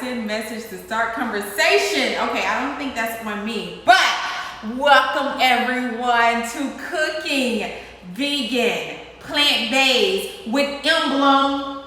send message to start conversation. Okay, I don't think that's on me, but welcome everyone to Cooking Vegan Plant-Based with Emblem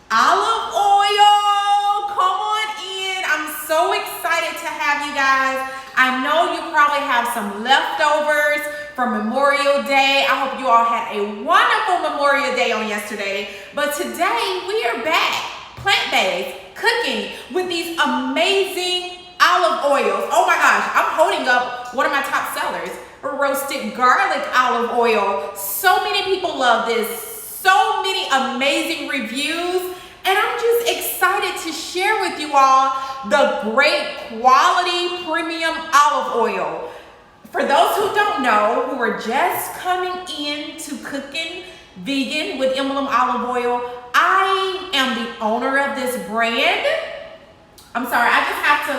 Olive Oil. Come on in. I'm so excited to have you guys. I know you probably have some leftovers from Memorial Day. I hope you all had a wonderful Memorial Day on yesterday. But today we are back, plant-based, cooking with these amazing olive oils. Oh my gosh, I'm holding up one of my top sellers, roasted garlic olive oil. So many people love this, so many amazing reviews, and I'm just excited to share with you all the great quality premium olive oil. For those who don't know, who are just coming in to Cooking Vegan with Emblem Olive Oil, I am the owner of this brand. I'm sorry, I just have to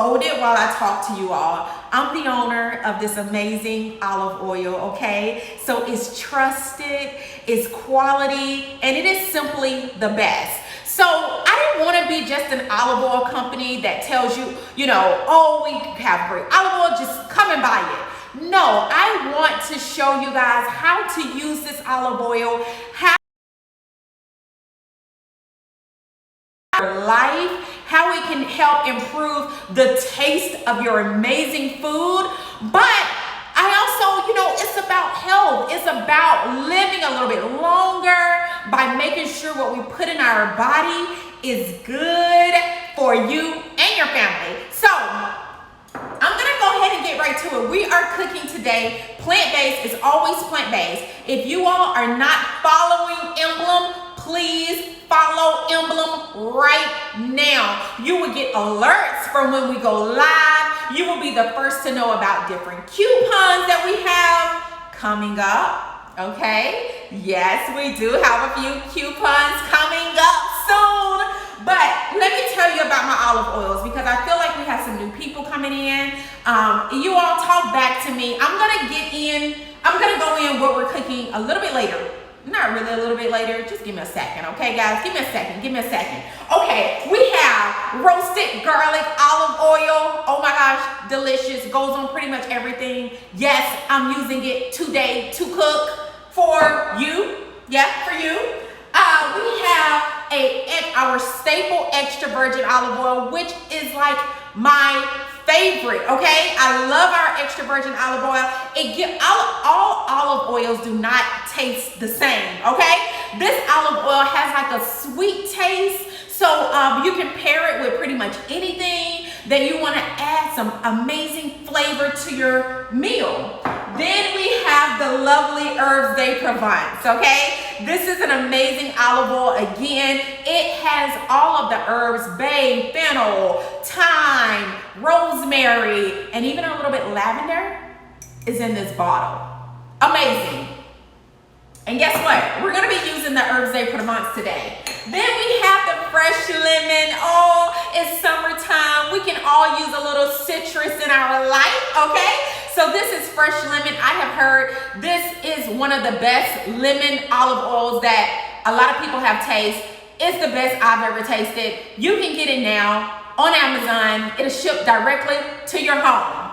hold it while I talk to you all. I'm the owner of this amazing olive oil, okay? So it's trusted, it's quality, and it is simply the best. So I didn't want to be just an olive oil company that tells you, oh, we have great olive oil, just come and buy it. No, I want to show you guys how to use this olive oil, how it can help improve the taste of your amazing food. But I also, it's about health. It's about living a little bit longer by making sure what we put in our body is good for you and your family. So I'm gonna go ahead and get right to it. We are cooking today. Plant-based is always plant-based. If you all are not following Emblem, please follow Emblem right now. You will get alerts from when we go live. You will be the first to know about different coupons that we have coming up, okay? Yes, we do have a few coupons coming up soon. But let me tell you about my olive oils because I feel like we have some new people coming in. You all talk back to me. I'm gonna go in what we're cooking a little bit later. Not really a little bit later, just give me a second, okay guys? Give me a second. Okay, we have roasted garlic olive oil. Oh my gosh, delicious, goes on pretty much everything. Yes, I'm using it today to cook for you, for you. We have our staple extra virgin olive oil, which is like my favorite, okay? I love our extra virgin olive oil. All olive oils do not taste the same, okay? This olive oil has like a sweet taste, so you can pair it with pretty much anything that you want to add some amazing flavor to your meal. Then we have the lovely herbs de Provence, okay? This is an amazing olive oil. Again, it has all of the herbs, bay, fennel, thyme, rosemary, and even a little bit lavender is in this bottle. Amazing. And guess what? We're gonna be using the herbs de Provence today. Then we have the fresh lemon. Oh, it's summertime. We can all use a little citrus in our life, okay? So this is fresh lemon. I have heard this is one of the best lemon olive oils that a lot of people have tasted. It's the best I've ever tasted. You can get it now on Amazon. It'll ship directly to your home.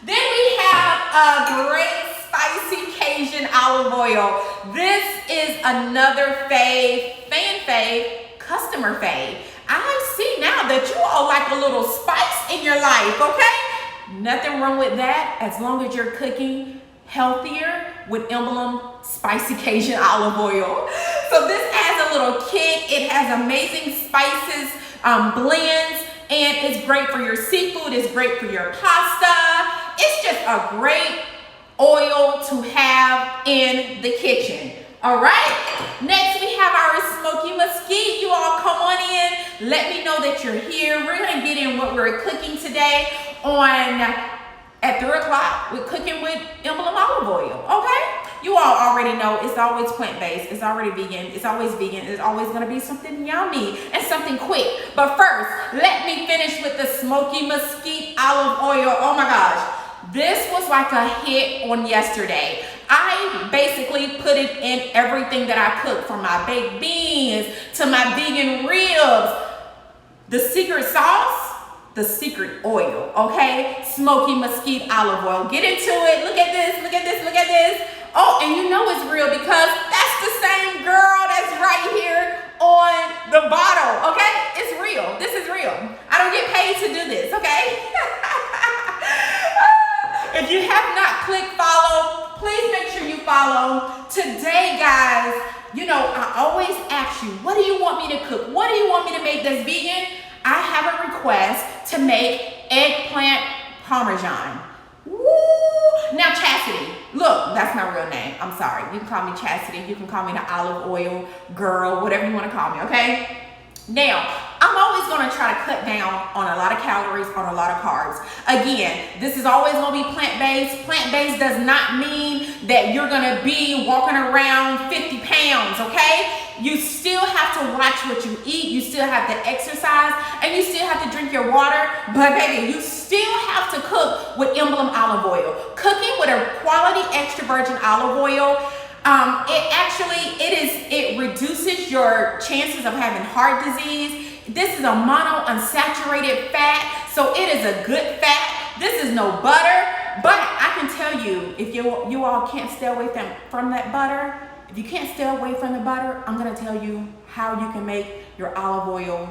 Then we have a great spicy Cajun olive oil. This is another fan fave, customer fave. I see now that you all like a little spice in your life, okay? Nothing wrong with that as long as you're cooking healthier with Emblem spicy Cajun olive oil. So this adds a little kick. It has amazing spices, blends, and it's great for your seafood. It's great for your pasta. It's just a great oil to have in the kitchen. All right, next we have our smoky mesquite. You all come on in. Let me know that you're here. We're gonna get in what we're cooking today at 3 o'clock. We're cooking with Emblem olive oil, okay? You all already know it's always plant-based. It's already vegan. It's always vegan. It's always gonna be something yummy and something quick. But first, let me finish with the smoky mesquite olive oil. Oh my gosh. This was like a hit on yesterday. I basically put it in everything that I cook, from my baked beans to my vegan ribs. The secret sauce, the secret oil, okay? Smoky mesquite olive oil. Get into it. Look at this, look at this, look at this. Oh, and you know it's real because that's the same girl that's right here on the bottle, okay? It's real. This is real. I don't get paid to do this, okay? If you have not clicked follow, please make sure you follow. Today, guys, you know, I always ask you, what do you want me to cook? What do you want me to make that's vegan? I have a request to make eggplant parmesan. Woo! Now, Chastity, look, that's my real name. I'm sorry. You can call me Chastity. You can call me the olive oil girl, whatever you want to call me, okay? Now, I'm always going to try to cut down on a lot of calories, on a lot of carbs. Again, this is always going to be plant-based. Plant-based does not mean that you're going to be walking around 50 pounds, okay? You still have to watch what you eat. You still have to exercise, and you still have to drink your water. But baby, you still have to cook with Emblem olive oil. Cooking with a quality extra virgin olive oil, it reduces your chances of having heart disease. This is a monounsaturated fat, so it is a good fat. This is no butter, but I can tell you, if you all can't stay away from that butter, if you can't stay away from the butter, I'm gonna tell you how you can make your olive oil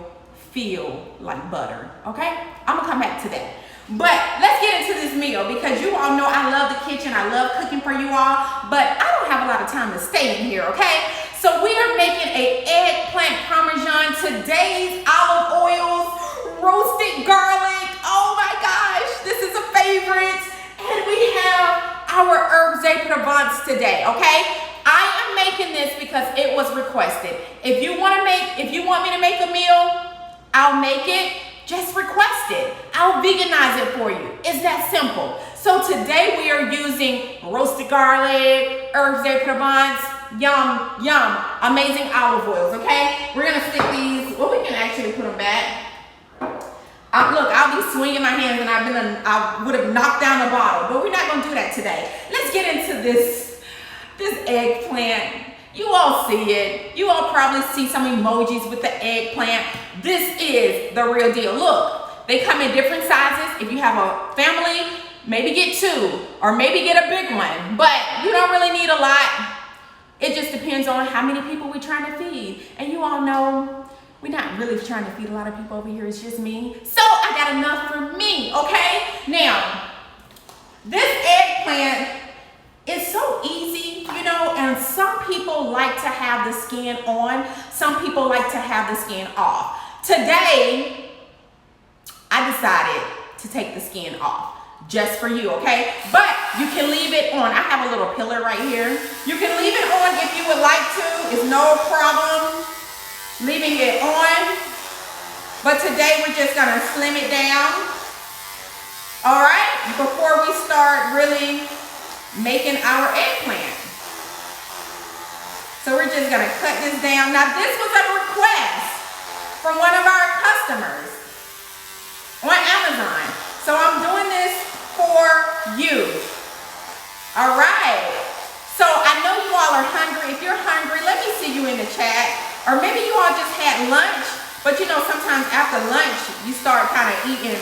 feel like butter, okay? I'm gonna come back to that. But let's get into this meal because you all know I love the kitchen. I love cooking for you all, but I don't have a lot of time to stay in here, okay? So we are making an eggplant parmesan. Today's olive oils, roasted garlic. Oh my gosh, this is a favorite. And we have our herbs de Provence today, okay? I am making this because it was requested. If you want me to make a meal, I'll make it. Just request it. I'll veganize it for you. It's that simple. So today we are using roasted garlic, herbs de Provence, yum, yum, amazing olive oils, okay? We're gonna stick these, well, we can actually put them back. Look, I'll be swinging my hands and I would have knocked down the bottle, but we're not gonna do that today. Let's get into this eggplant. You all see it. You all probably see some emojis with the eggplant. This is the real deal. Look, they come in different sizes. If you have a family, maybe get 2 or maybe get a big one, but you don't really need a lot. It just depends on how many people we're trying to feed. And you all know we're not really trying to feed a lot of people over here. It's just me. So I got enough for me, okay? Now, this eggplant is so easy, you know, and some people like to have the skin on. Some people like to have the skin off. Today, I decided to take the skin off just for you, okay? But you can leave it on. I have a little pillar right here. You can leave it on if you would like to. It's no problem leaving it on. But today we're just gonna slim it down. All right, before we start really making our eggplant. So we're just gonna cut this down. Now this was a request from one of our customers on Amazon. So I'm doing this for you. All right. So I know you all are hungry. If you're hungry, let me see you in the chat. Or maybe you all just had lunch, but you know sometimes after lunch you start kind of eating.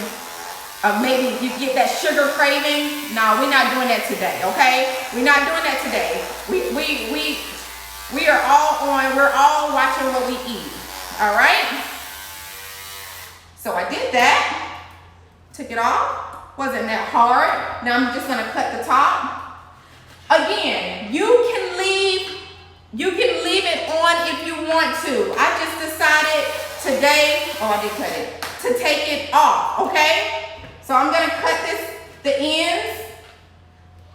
Maybe you get that sugar craving. No, we're not doing that today, okay? We're not doing that today. We are all on, we're all watching what we eat, all right? So I did that, took it off. Wasn't that hard. Now I'm just gonna cut the top. Again, you can leave it on if you want to. I just decided today, I did cut it, to take it off, okay? So I'm gonna cut the ends.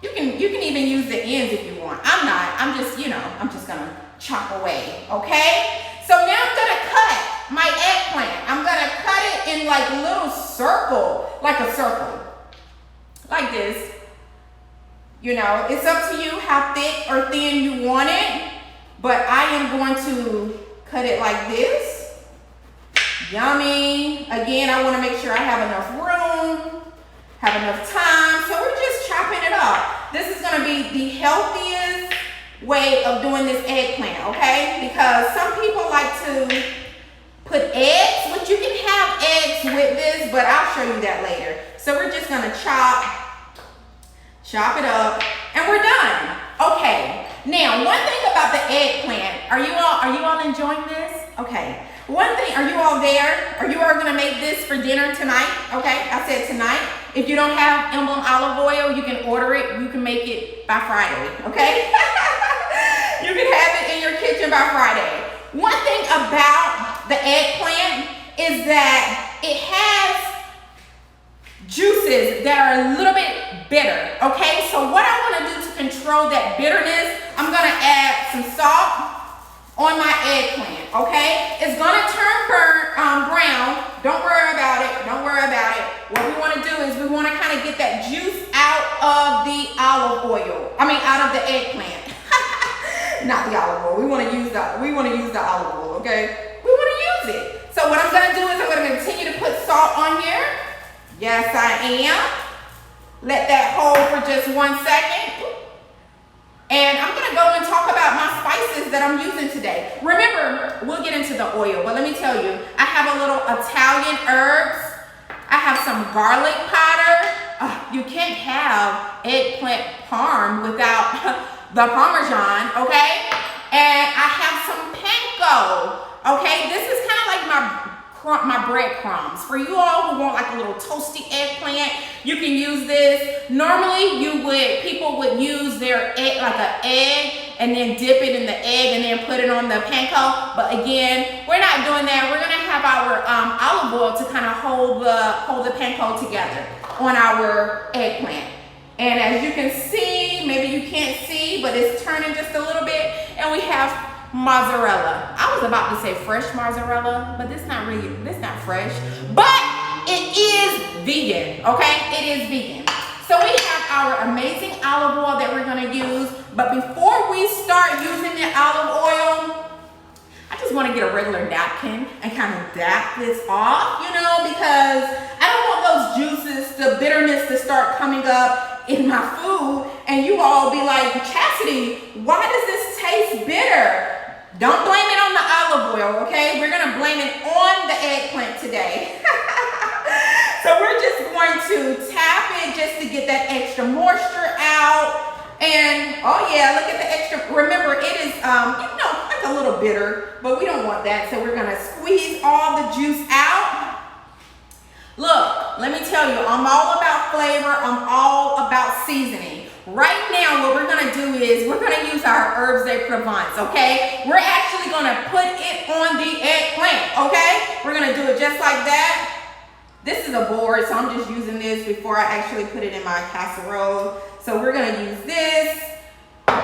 You can even use the ends if you want. I'm just gonna chop away, okay? So now I'm gonna cut my eggplant. I'm gonna cut it in like a little circle, like a circle, like this. You know, it's up to you how thick or thin you want it, but I am going to cut it like this. Yummy. Again, I want to make sure I have enough room, have enough time. So we're just chopping it up. This is going to be the healthiest way of doing this eggplant, okay? Because some people like to put eggs, which you can have eggs with this, but I'll show you that later. So we're just gonna chop it up, and we're done. Okay, now one thing about the eggplant, are you all enjoying this? Okay, one thing, are you all there? Are you all gonna make this for dinner tonight? Okay, I said tonight. If you don't have Emblem olive oil, you can order it. You can make it by Friday, okay? You can have it in your kitchen by Friday. One thing about the eggplant is that it has juices that are a little bit bitter, okay? So what I want to do to control that bitterness, I'm going to add some salt on my eggplant, okay? It's going to turn brown. Don't worry about it. Don't worry about it. What we want to do is we want to kind of get that juice out of the olive oil. Out of the eggplant. Not the olive oil. We want to use the olive oil, okay? We want to use it. So what I'm going to do is I'm going to continue to put salt on here. Yes, I am. Let that hold for just 1 second. And I'm going to go and talk about my spices that I'm using today. Remember, we'll get into the oil, but let me tell you, I have a little Italian herbs. I have some garlic powder. You can't have eggplant parm without the Parmesan, okay? And I have some panko, okay? This is kind of like my breadcrumbs. For you all who want like a little toasty eggplant, you can use this. Normally people would use their egg, like an egg, and then dip it in the egg and then put it on the panko. But again, we're not doing that. We're gonna have our olive oil to kind of hold the panko together on our eggplant. And as you can see, maybe you can't see, but it's turning just a little bit. And we have mozzarella. I was about to say fresh mozzarella, but this not fresh. But it is vegan, okay? It is vegan. So we have our amazing olive oil that we're gonna use. But before we start using the olive oil, I just want to get a regular napkin and kind of dap this off, because I don't want those juices, the bitterness to start coming up in my food, and you all be like, Chastity, why does this taste bitter? Don't blame it on the olive oil, okay? We're gonna blame it on the eggplant today. So we're just going to tap it just to get that extra moisture out. And oh yeah, look at the extra, remember it is, like a little bitter, but we don't want that. So we're gonna squeeze all the juice out. Look, let me tell you, I'm all about flavor. I'm all about seasoning. Right now, what we're gonna do is we're gonna use our herbs de Provence, okay? We're actually gonna put it on the eggplant, okay? We're gonna do it just like that. This is a board, so I'm just using this before I actually put it in my casserole. So we're gonna use this.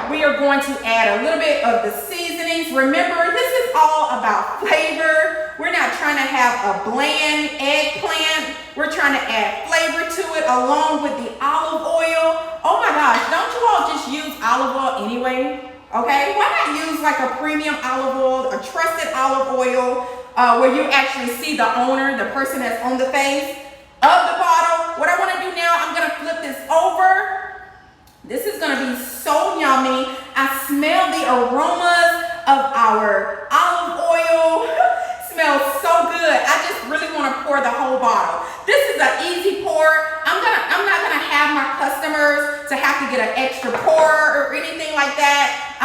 We are going to add a little bit of the seasonings. Remember, this is all about flavor. We're not trying to have a bland eggplant. We're trying to add flavor to it along with the olive oil. Oh my gosh, don't you all just use olive oil anyway? Okay, why not use like a premium olive oil, a trusted olive oil, where you actually see the owner, the person that's on the face of the bottle. What I want to do now, I'm going to flip this over. This is going to be so yummy. I smell the aromas of our olive oil. Smells so good. I just really want to pour the whole bottle. This is an easy pour. I'm not gonna have my customers to have to get an extra pour or anything like that.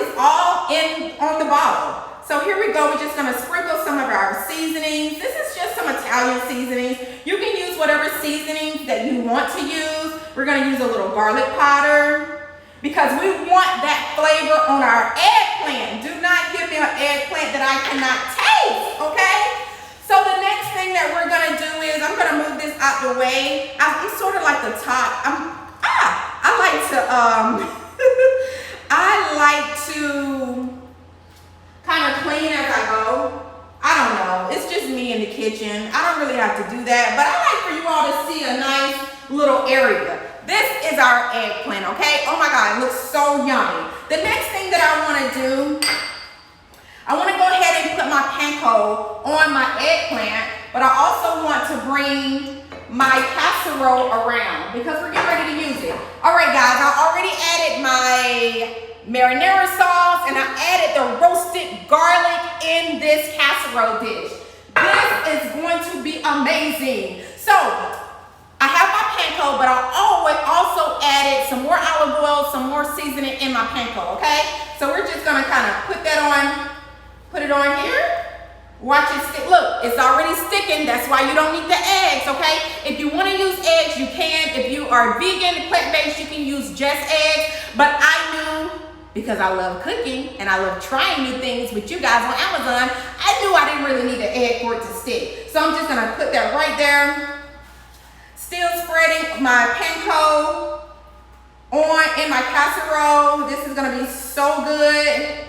It's all on the bottle. So here we go. We're just gonna sprinkle some of our seasonings. This is just some Italian seasonings. You can use whatever seasonings that you want to use. We're gonna use a little garlic powder because we want that flavor on our eggplant. Do not give me an eggplant that I cannot taste, okay? So the next thing that we're gonna do is I'm gonna move this out the way. I'm sort of like the top. I like to kind of clean as I go. I don't know. It's just me in the kitchen. I don't really have to do that, but I like for you all to see a nice little area. This is our eggplant, okay? Oh my God, it looks so yummy. The next thing that I want to do, I want to go ahead and put my panko on my eggplant, but I also want to bring my casserole around because we're getting ready to use it. All right, guys, I already added my marinara sauce and I added the roasted garlic in this casserole dish. This This is going to be amazing. So I have my panko, but I always also added some more olive oil, some more seasoning in my panko, okay? So we're just gonna kind of put it on here. Watch it stick. Look, it's already sticking. That's why you don't need the eggs, okay? If you want to use eggs, you can. If you are vegan, plant-based, you can use just eggs. But I knew, because I love cooking and I love trying new things with you guys on Amazon, I knew I didn't really need an egg for it to stick. So I'm just gonna put that right there. Still spreading my panko on in my casserole. This is gonna be so good.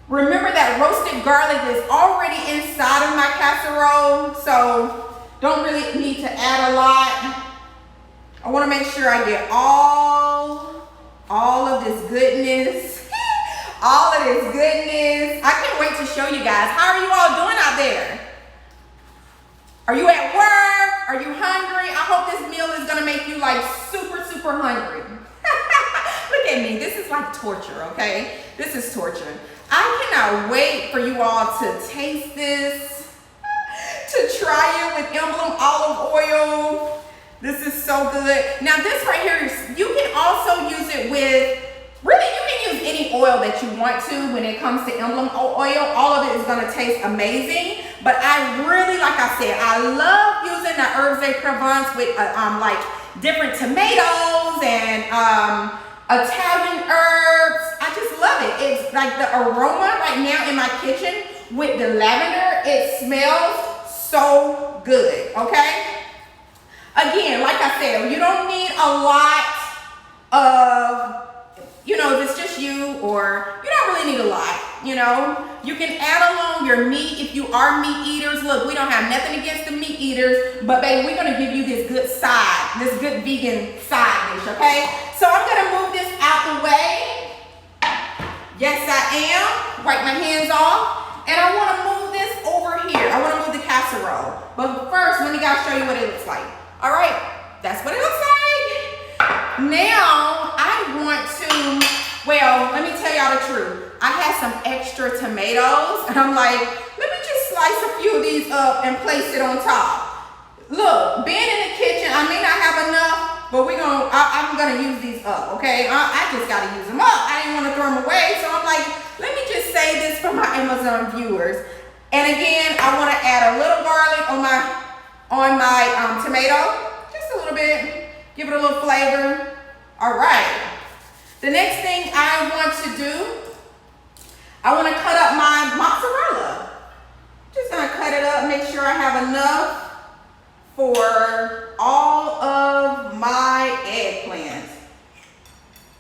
Remember that roasted garlic is already inside of my casserole, so don't really need to add a lot. I want to make sure I get all of this goodness. All of this goodness. I can't wait to show you guys. How are you all doing out there? Are you at work? Are you hungry? I hope this meal is going to make you like super, super hungry. Look at me. This is like torture, okay? This is torture. I cannot wait for you all to taste this, to try it with Emblem olive oil. This is so good. Now this right here, you can also use it with, really you can use any oil that you want to when it comes to Emblem oil. All of it is gonna taste amazing. But I really, like I said, I love using the herbs de Provence with like different tomatoes and Italian herbs. I just love it. It's like the aroma right now in my kitchen with the lavender. It smells so good, okay? Again, like I said, you don't need a lot of, you know, if it's just you, or you don't really need a lot, you know? You can add along your meat if you are meat eaters. Look, we don't have nothing against the meat eaters, but baby, we're gonna give you this good side, this good vegan side dish, okay? So I'm gonna move this out the way. Yes, I am. Wipe my hands off. And I wanna move this over here. I wanna move the casserole. But first, let me guys show you what it looks like. All right, that's what it looks like. Now, I want to, well, let me tell y'all the truth. I had some extra tomatoes, and I'm like, let me just slice a few of these up and place it on top. Look, being in the kitchen, I may not have enough, but I'm gonna use these up, okay? I just gotta use them up. I didn't wanna throw them away, so I'm like, let me just save this for my Amazon viewers. And again, I wanna add a little garlic on my tomato, just a little bit, give it a little flavor. All right, the next thing I want to do, I wanna cut up my mozzarella. Just gonna cut it up, make sure I have enough for all of my eggplant.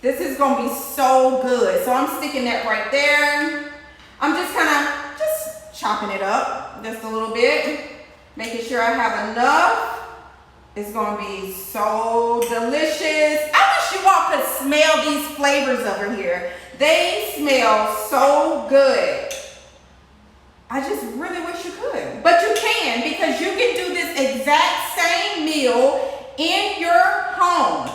This is gonna be so good. So I'm sticking that right there. I'm just chopping it up just a little bit, making sure I have enough. It's gonna be so delicious. I wish you all could smell these flavors over here. They smell so good. I just really wish you could, but you can, because you can do this exact same meal in your home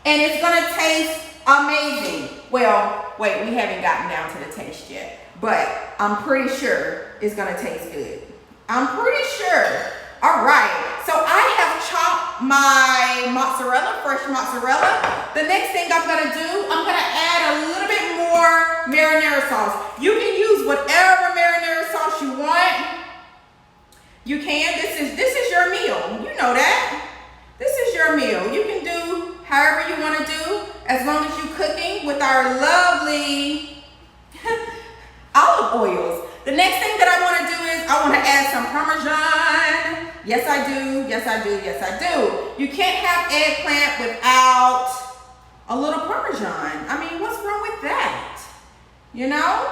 and it's gonna taste amazing. Well, wait, we haven't gotten down to the taste yet, but I'm pretty sure it's gonna taste good. I'm pretty sure. All right, so I have chopped my mozzarella, fresh mozzarella. The next thing I'm gonna do, I'm gonna add a little bit more marinara sauce. You can use whatever marinara sauce you want. You can, this is your meal. You know that. This is your meal. You can do however you wanna do, as long as you're cooking with our lovely olive oils. The next thing that I wanna do is I wanna add some Parmesan. Yes, I do, yes, I do, yes, I do. You can't have eggplant without a little Parmesan. I mean, what's wrong with that? You know?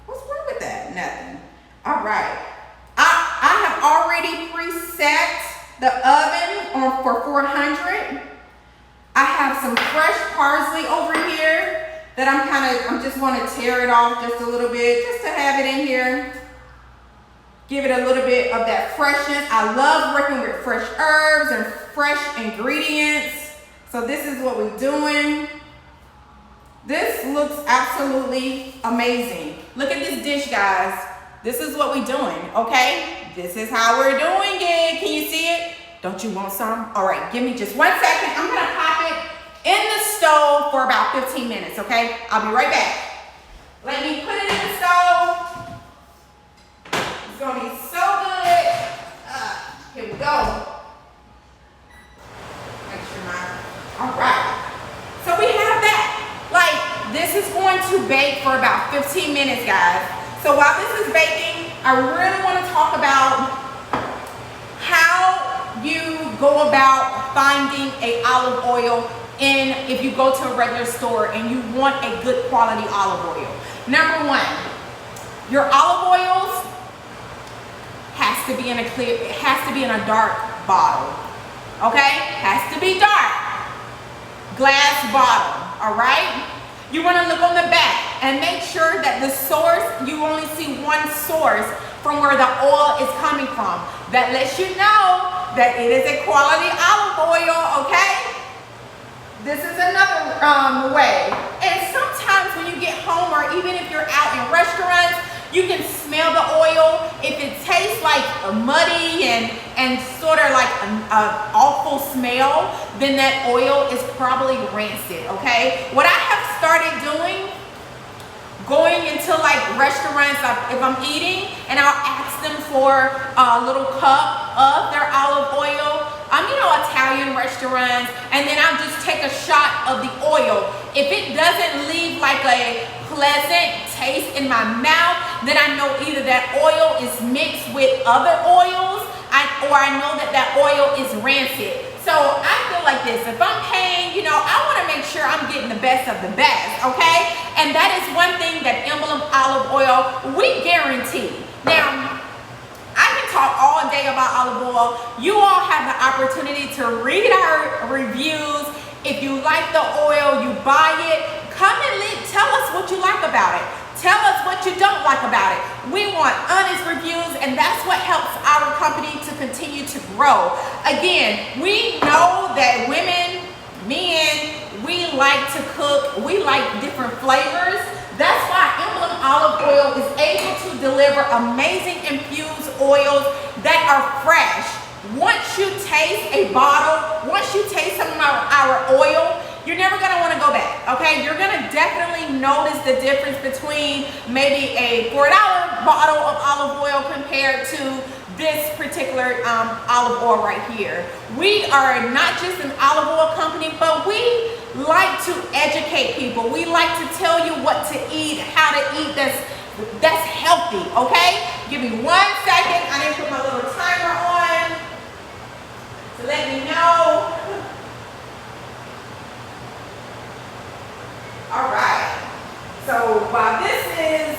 What's wrong with that? Nothing. All right. I have already preset the oven for 400. I have some fresh parsley over here that I'm just want to tear it off just a little bit, just to have it in here. Give it a little bit of that freshness. I love working with fresh herbs and fresh ingredients. So this is what we're doing. This looks absolutely amazing. Look at this dish, guys. This is what we're doing, okay? this is how we're doing it. Can you see it? Don't you want some? All right, give me just 1 second. I'm gonna pop it in the stove for about 15 minutes, okay? I'll be right back. Let me put it in the stove. It's gonna be so good. Here we go. Make sure all right. So we have that. Like, this is going to bake for about 15 minutes, guys. So while this is baking, I really want to talk about how you go about finding a olive oil if you go to a regular store and you want a good quality olive oil. Number one, your olive oils has to be in a clear, it has to be in a dark bottle. Okay? Has to be dark. Glass bottle. Alright? You want to look on the back and make sure that the source, you only see one source from where the oil is coming from. That lets you know that it is a quality olive oil, okay? This is another way. And sometimes when you get home, or even if you're out in restaurants, you can smell the oil. If it tastes like muddy and sort of like an awful smell, then that oil is probably rancid, okay? What I have started doing, going into like restaurants, if I'm eating, and I'll ask them for a little cup of their olive oil. You know, Italian restaurants, and then I'll just take a shot of the oil. If it doesn't leave like a pleasant taste in my mouth, then I know either that oil is mixed with other oils, or I know that that oil is rancid. So I feel like this, if I'm paying, you know, I want to make sure I'm getting the best of the best, okay? And that is one thing that Emblem olive oil, we guarantee. Now, I can talk all day about olive oil. You all have the opportunity to read our reviews. If you like the oil, you buy it. Come and tell us what you like about it. Tell us what you don't like about it. We want honest reviews, and that's what helps our company to continue to grow. Again, we know that women, men, we like to cook. We like different flavors. That's why Emblem olive oil is able to deliver amazing infused oils that are fresh. Once you taste a bottle, once you taste some of our oil, you're never gonna wanna go back, okay? You're gonna definitely notice the difference between maybe a $4 bottle of olive oil compared to this particular olive oil right here. We are not just an olive oil company, but we like to educate people. We like to tell you what to eat, how to eat that's healthy, okay? Give me 1 second. I didn't put my little timer on to let me know. All right. So while this is,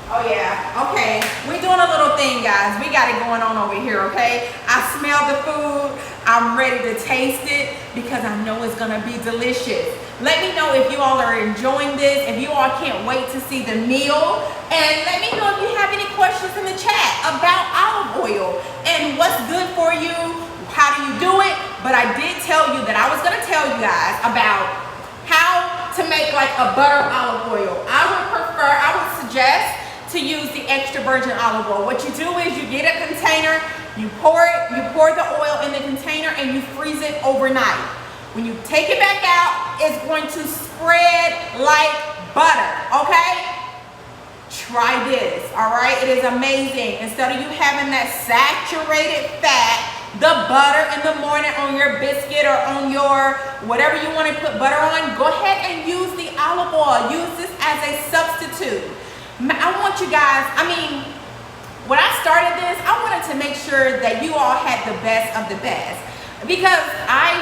oh yeah, okay. We're doing a little thing, guys. We got it going on over here, okay? I smell the food. I'm ready to taste it because I know it's gonna be delicious. Let me know if you all are enjoying this, if you all can't wait to see the meal, and let me know if you have any questions in the chat about olive oil and what's good for you, how do you do it. But I did tell you that I was gonna tell you guys about how to make like a butter olive oil. I would suggest to use the extra virgin olive oil. What you do is you get a container, you pour the oil in the container, and you freeze it overnight. When you take it back out, it's going to spread like butter, okay? Try this, all right? It is amazing. Instead of you having that saturated fat, the butter in the morning on your biscuit or on your whatever you want to put butter on, go ahead and use the olive oil. Use this as a substitute. I want you guys, when I started this, I wanted to make sure that you all had the best of the best, because I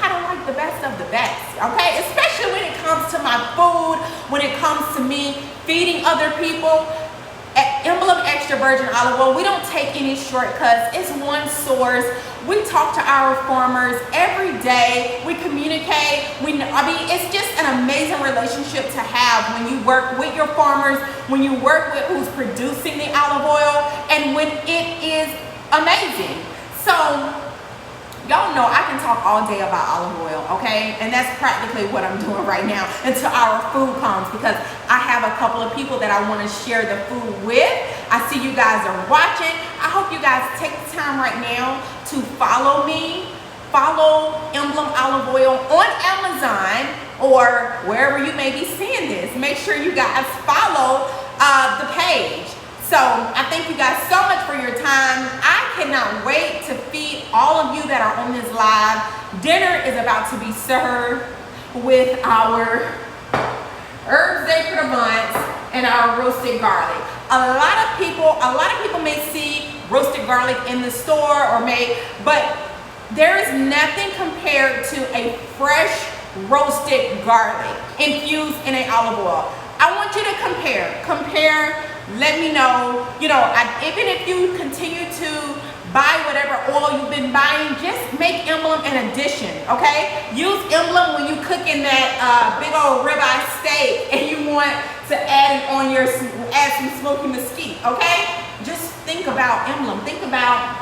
kind of like the best of the best, okay? Especially when it comes to my food, when it comes to me feeding other people. At Emblem Extra Virgin Olive Oil, we don't take any shortcuts. It's one source. We talk to our farmers every day. We communicate. It's just an amazing relationship to have when you work with your farmers, when you work with who's producing the olive oil, and when it is amazing. So Y'all know I can talk all day about olive oil, okay? And that's practically what I'm doing right now until our food comes, because I have a couple of people that I want to share the food with. I see you guys are watching. I hope you guys take the time right now to follow me. Follow Emblem Olive Oil on Amazon or wherever you may be seeing this. Make sure you guys follow the page. So I thank you guys so much for your time. I cannot wait to feed all of you that are on this live. Dinner is about to be served with our herbs de Provence and our roasted garlic. A lot of people may see roasted garlic in the store but there is nothing compared to a fresh roasted garlic infused in an olive oil. I want you to compare. Let me know, even if you continue to buy whatever oil you've been buying, just make Emblem an addition, okay? Use Emblem when you cook in that big old ribeye steak and you want to add some smoky mesquite, okay? Just think about Emblem. Think about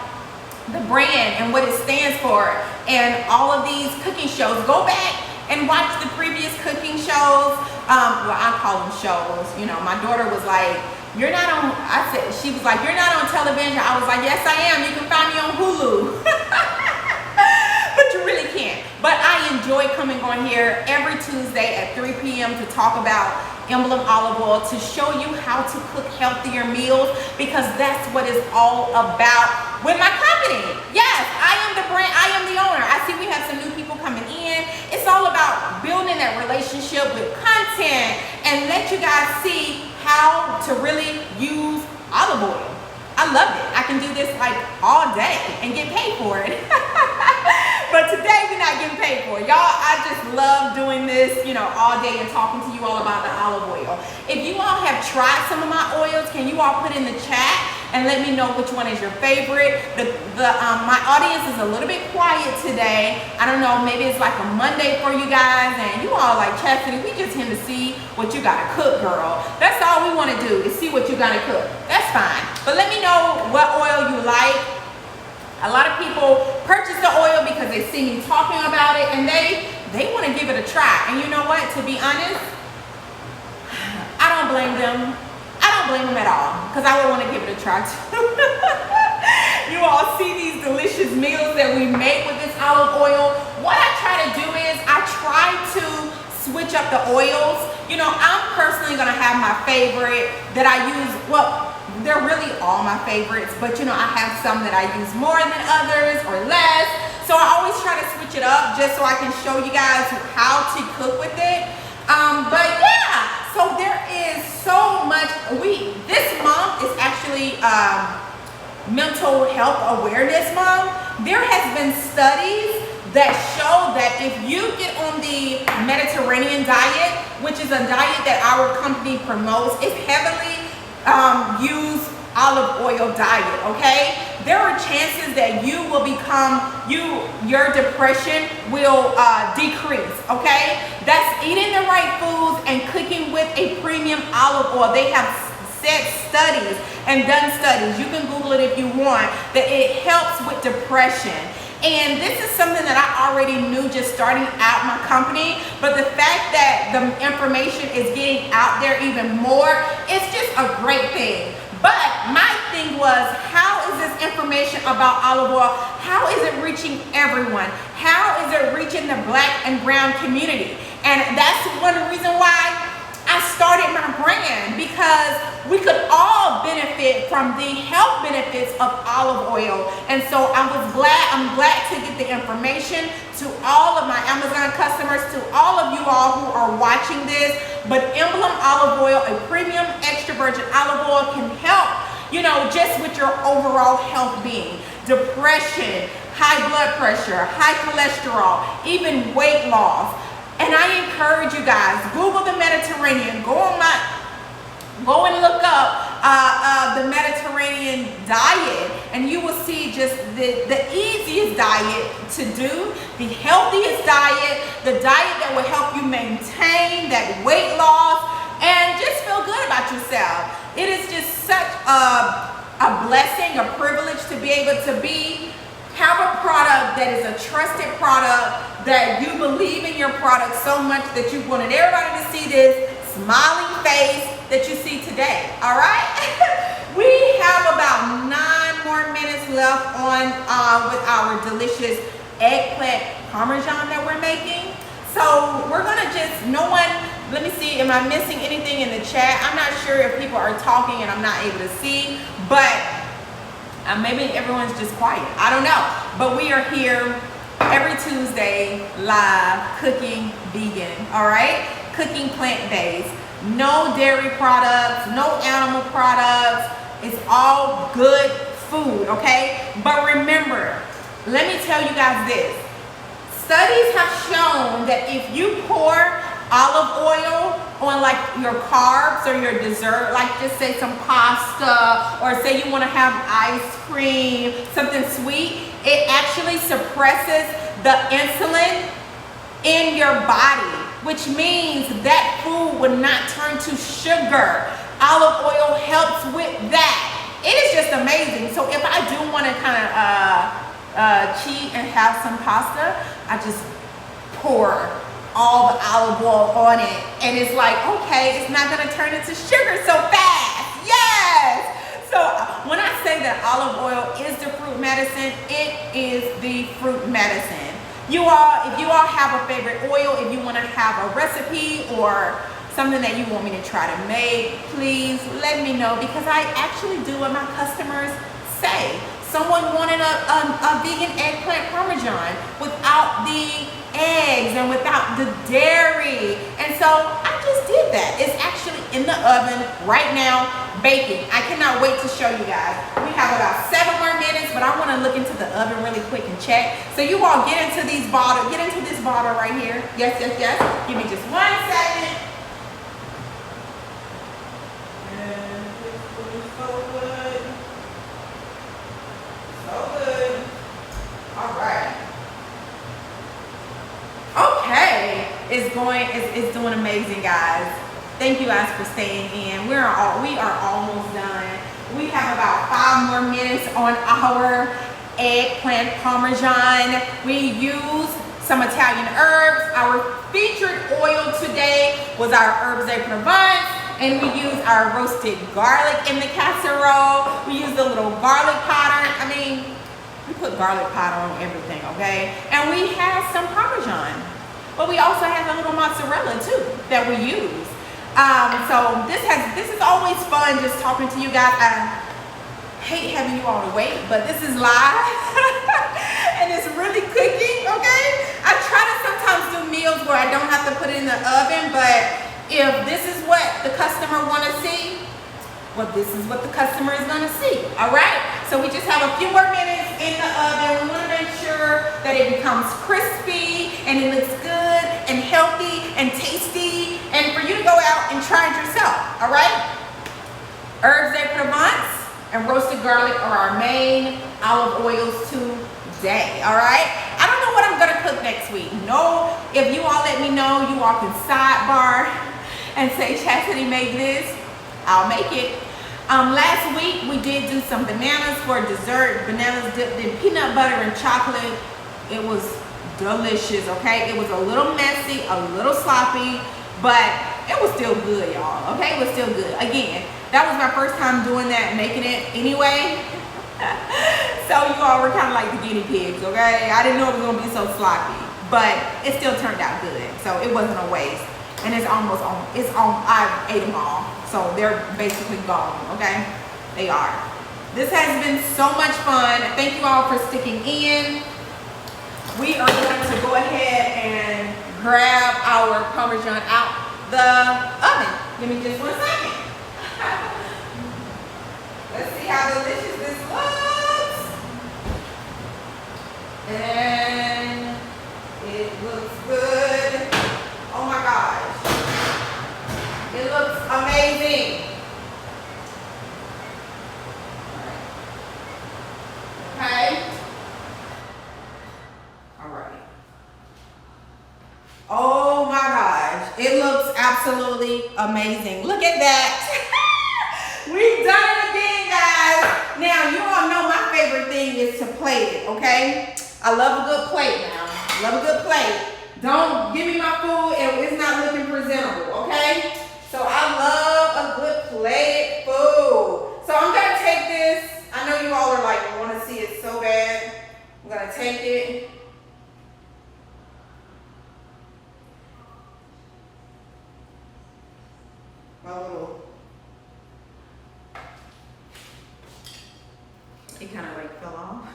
the brand and what it stands for and all of these cooking shows. Go back and watch the previous cooking shows. Well, I call them shows. My daughter was like, "You're not on," she was like, "You're not on television." I was like, "Yes, I am. You can find me on Hulu." But you really can't. But I enjoy coming on here every Tuesday at 3 p.m. to talk about Emblem olive oil, to show you how to cook healthier meals, because that's what it's all about with my company. Yes, I am the brand, I am the owner. I see we have some new people coming in. It's all about building that relationship with content and let you guys see how to really use olive oil. I love it. I can do this like all day and get paid for it. But today we're not getting paid for it. Y'all, I just love doing this, all day and talking to you all about the olive oil. If you all have tried some of my oils, can you all put in the chat and let me know which one is your favorite? My audience is a little bit quiet today. I don't know, maybe it's like a Monday for you guys, and you all like, "Chastity, we just here to see what you gotta cook, girl." That's all we want to do, is see what you gotta cook. That's fine. But let me know what oil you like. A lot of people purchase the oil because they see me talking about it and they want to give it a try. And you know what? To be honest, I don't blame them. I don't blame them at all, because I would want to give it a try too. You all see these delicious meals that we make with this olive oil. What I try to do is I try to switch up the oils. I'm personally going to have my favorite that I use. Well, they're really all my favorites, but I have some that I use more than others or less. So I always try to switch it up just so I can show you guys how to cook with it. But yeah, so there is so much. This month is actually Mental Health Awareness Month. There has been studies that show that if you get on the Mediterranean diet, which is a diet that our company promotes, it's heavily used olive oil diet, okay? There are chances that you will your depression will decrease, okay? That's eating the right foods and cooking with a premium olive oil. They have said studies and done studies, you can Google it if you want, that it helps with depression. And this is something that I already knew just starting out my company, but the fact that the information is getting out there even more, it's just a great thing. But my thing was, how is this information about olive oil, how is it reaching everyone? How is it reaching the Black and brown community? And that's one reason why I started my brand, because we could all benefit from the health benefits of olive oil. And so I'm glad to get the information to all of my Amazon customers, to all of you all who are watching this. But Emblem olive oil, a premium extra virgin olive oil, can help, just with your overall health being. Depression, high blood pressure, high cholesterol, even weight loss. And I encourage you guys, Google the Mediterranean, go and look up the Mediterranean diet, and you will see just the easiest diet to do, the healthiest diet, the diet that will help you maintain that weight loss and just feel good about yourself. It is just such a blessing, a privilege to be able to be Have a product that is a trusted product, that you believe in your product so much that you wanted everybody to see this smiling face that you see today. All right. We have about 9 more minutes left on with our delicious eggplant parmesan that we're making. So we're gonna just, let me see, am I missing anything in the chat? I'm not sure if people are talking and I'm not able to see, but maybe everyone's just quiet. I don't know. But we are here every Tuesday live cooking vegan, all right? Cooking plant-based. No dairy products, no animal products. It's all good food, okay? But remember, let me tell you guys this. Studies have shown that if you pour olive oil on like your carbs or your dessert, like just say some pasta, or say you want to have ice cream, something sweet, it actually suppresses the insulin in your body, which means that food would not turn to sugar. Olive oil helps with that. It is just amazing. So if I do want to kind of cheat and have some pasta, I just pour all the olive oil on it, and it's like, okay, it's not gonna turn into sugar so fast. Yes. So when I say that olive oil is the fruit medicine, it is the fruit medicine. If you all have a favorite oil, if you want to have a recipe or something that you want me to try to make, please let me know, because I actually do what my customers say. Someone wanted a vegan eggplant parmesan without the eggs and without the dairy. And so I just did that. It's actually in the oven right now, baking. I cannot wait to show you guys. We have about 7 more minutes, but I want to look into the oven really quick and check. So you all get into this bottle right here. Yes, yes, yes. Give me just 1 second. And this is so good. So good. All right. Okay. It's doing amazing, guys. Thank you guys for staying in. We are almost done. We have about 5 more minutes on our eggplant parmesan. We use some Italian herbs. Our featured oil today was our herbs de Provence, and we use our roasted garlic in the casserole. We use the little garlic powder. I mean, we put garlic powder on everything, okay? And we have some parmesan, but we also have a little mozzarella too that we use. So this is always fun just talking to you guys. I hate having you all to wait, but this is live and it's really cooking, okay? I try to sometimes do meals where I don't have to put it in the oven, but if this is what the customer want to see, well, this is what the customer is going to see, all right? So we just have a few more minutes in the oven. We want to make sure that it becomes crispy and it looks good and healthy and tasty, and for you to go out and try it yourself, all right? Herbs de Provence and roasted garlic are our main olive oils today, all right? I don't know what I'm gonna cook next week. No, if you all let me know, you all can sidebar and say, Chastity, make this, I'll make it. Last week we did do some bananas for dessert, bananas dipped in peanut butter and chocolate. It was delicious, okay? It was a little messy, a little sloppy, but it was still good, y'all, okay? It was still good. Again, that was my first time doing that, making it anyway. So you all were kind of like the guinea pigs, okay? I didn't know it was gonna be so sloppy, but it still turned out good. So it wasn't a waste. And I ate them all. So they're basically gone, okay? They are. This has been so much fun. Thank you all for sticking in. We are going to go ahead and grab our parmesan out the oven. Give me just 1 second. Let's see how delicious this looks. And it looks good. Oh my gosh. It looks amazing. Okay. All right. Oh my gosh. It looks absolutely amazing. Look at that. We've done it again, guys. Now, you all know my favorite thing is to plate it, okay? I love a good plate now. Love a good plate. Don't give me my food and it's not looking presentable, okay? So I love a good plate food. So I'm gonna take this. I know you all are like, I wanna see it so bad. I'm gonna take it. My little, it kind of like fell off.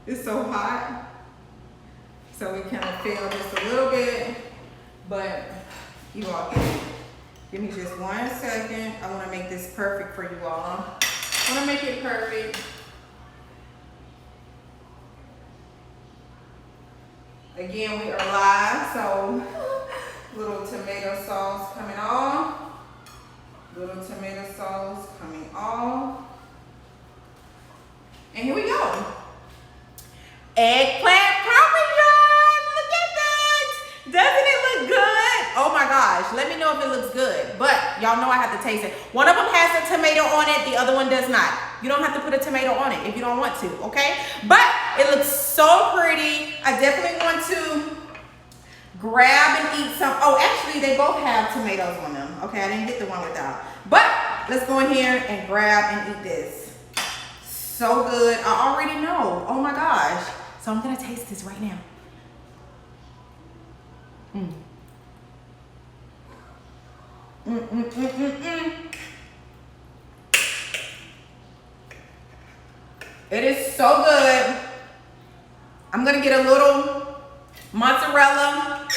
It's so hot. So we kind of failed just a little bit, but you all give me just 1 second. I want to make this perfect for you all. I want to make it perfect. Again, we are live, so little tomato sauce coming off. Little tomato sauce coming off. And here we go. Eggplant Parmesan. Look at that. Doesn't it look good? Oh my gosh. Let me know if it looks good. But y'all know I have to taste it. One of them has a tomato on it. The other one does not. You don't have to put a tomato on it if you don't want to, okay? But it looks so pretty. I definitely want to grab and eat some. Oh, actually, they both have tomatoes on them. Okay, I didn't get the one without. But let's go in here and grab and eat this. So good. I already know. Oh my gosh. So I'm gonna taste this right now. It is so good. I'm gonna get a little mozzarella.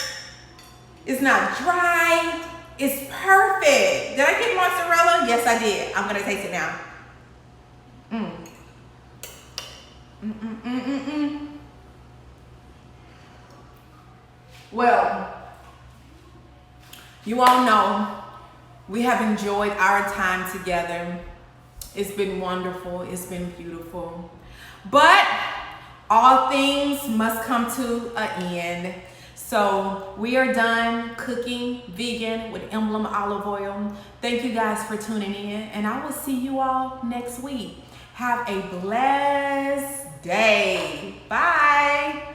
It's not dry. It's perfect. Did I get mozzarella? Yes, I did. I'm gonna taste it now. Well, you all know we have enjoyed our time together. It's been wonderful. It's been beautiful. But all things must come to an end. So we are done cooking vegan with Emblem olive oil. Thank you guys for tuning in, and I will see you all next week. Have a blessed day. Bye.